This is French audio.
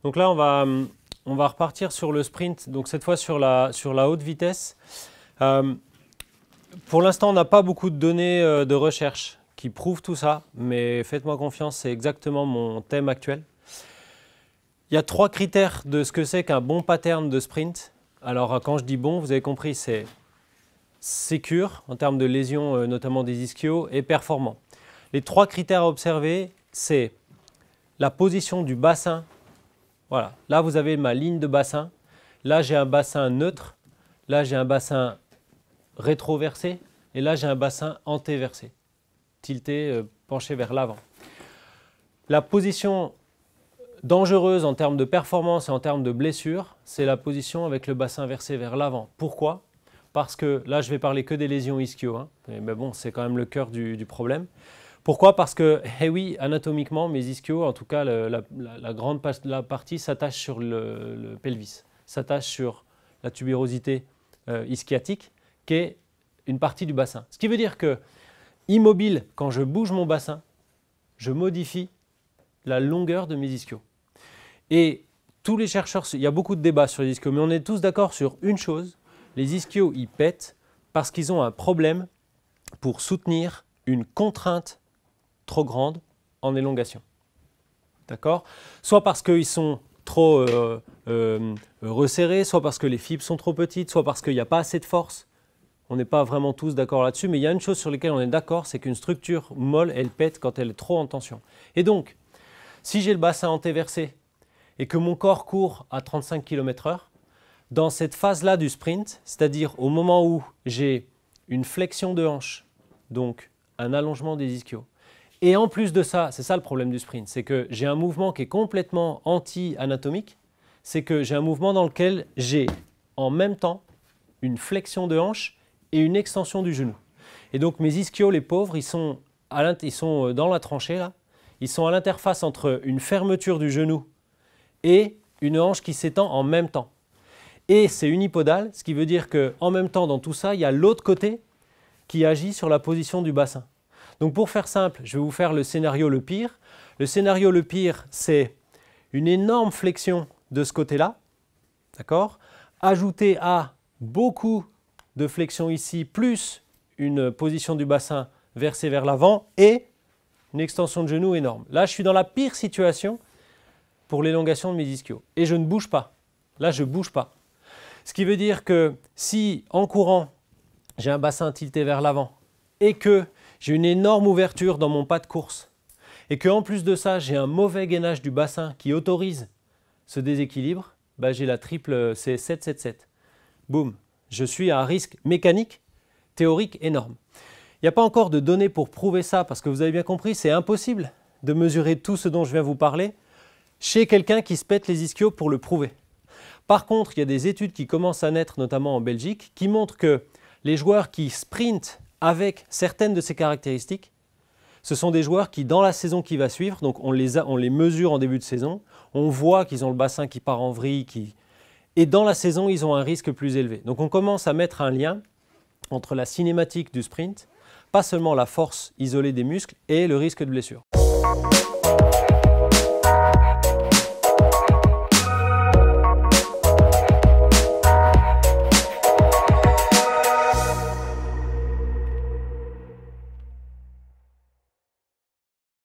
Donc là, on va repartir sur le sprint, donc cette fois sur la haute vitesse. Pour l'instant, on n'a pas beaucoup de données de recherche qui prouvent tout ça, mais faites-moi confiance, c'est exactement mon thème actuel. Il y a 3 critères de ce que c'est qu'un bon pattern de sprint. Alors quand je dis bon, vous avez compris, c'est sécure en termes de lésions, notamment des ischios, et performant. Les 3 critères à observer, c'est la position du bassin. Voilà, là vous avez ma ligne de bassin. Là j'ai un bassin neutre. Là j'ai un bassin rétroversé. Et là j'ai un bassin antéversé, tilté, penché vers l'avant. La position dangereuse en termes de performance et en termes de blessure, c'est la position avec le bassin versé vers l'avant. Pourquoi? Parce que là je vais parler que des lésions ischio, hein, mais bon c'est quand même le cœur du problème. Pourquoi? Parce que, eh oui, anatomiquement, mes ischios, en tout cas, la partie s'attache sur le pelvis, s'attache sur la tubérosité ischiatique, qui est une partie du bassin. Ce qui veut dire que, immobile, quand je bouge mon bassin, je modifie la longueur de mes ischios. Et tous les chercheurs, il y a beaucoup de débats sur les ischios, mais on est tous d'accord sur une chose, les ischios, ils pètent parce qu'ils ont un problème pour soutenir une contrainte trop grande en élongation. D'accord? Soit parce qu'ils sont trop resserrés, soit parce que les fibres sont trop petites, soit parce qu'il n'y a pas assez de force. On n'est pas vraiment tous d'accord là-dessus, mais il y a une chose sur laquelle on est d'accord, c'est qu'une structure molle, elle pète quand elle est trop en tension. Et donc, si j'ai le bassin antéversé et que mon corps court à 35 km/h, dans cette phase-là du sprint, c'est-à-dire au moment où j'ai une flexion de hanche, donc un allongement des ischios, et en plus de ça, c'est ça le problème du sprint, c'est que j'ai un mouvement qui est complètement anti-anatomique, c'est que j'ai un mouvement dans lequel j'ai en même temps une flexion de hanche et une extension du genou. Et donc mes ischios, les pauvres, ils sont dans la tranchée là, ils sont à l'interface entre une fermeture du genou et une hanche qui s'étend en même temps. Et c'est unipodal, ce qui veut dire qu'en même temps dans tout ça, il y a l'autre côté qui agit sur la position du bassin. Donc pour faire simple, je vais vous faire le scénario le pire. Le scénario le pire, c'est une énorme flexion de ce côté-là, d'accord, ajouté à beaucoup de flexion ici, plus une position du bassin versée vers l'avant et une extension de genou énorme. Là, je suis dans la pire situation pour l'élongation de mes ischios. Et je ne bouge pas. Là, je ne bouge pas. Ce qui veut dire que si, en courant, j'ai un bassin tilté vers l'avant et que j'ai une énorme ouverture dans mon pas de course et qu'en plus de ça, j'ai un mauvais gainage du bassin qui autorise ce déséquilibre, bah, j'ai la triple C7-7-7. Boum, je suis à un risque mécanique, théorique énorme. Il n'y a pas encore de données pour prouver ça parce que vous avez bien compris, c'est impossible de mesurer tout ce dont je viens vous parler chez quelqu'un qui se pète les ischios pour le prouver. Par contre, il y a des études qui commencent à naître, notamment en Belgique, qui montrent que les joueurs qui sprintent avec certaines de ces caractéristiques, ce sont des joueurs qui, dans la saison qui va suivre, donc on les mesure en début de saison, on voit qu'ils ont le bassin qui part en vrille, et dans la saison, ils ont un risque plus élevé. Donc on commence à mettre un lien entre la cinématique du sprint, pas seulement la force isolée des muscles, et le risque de blessure.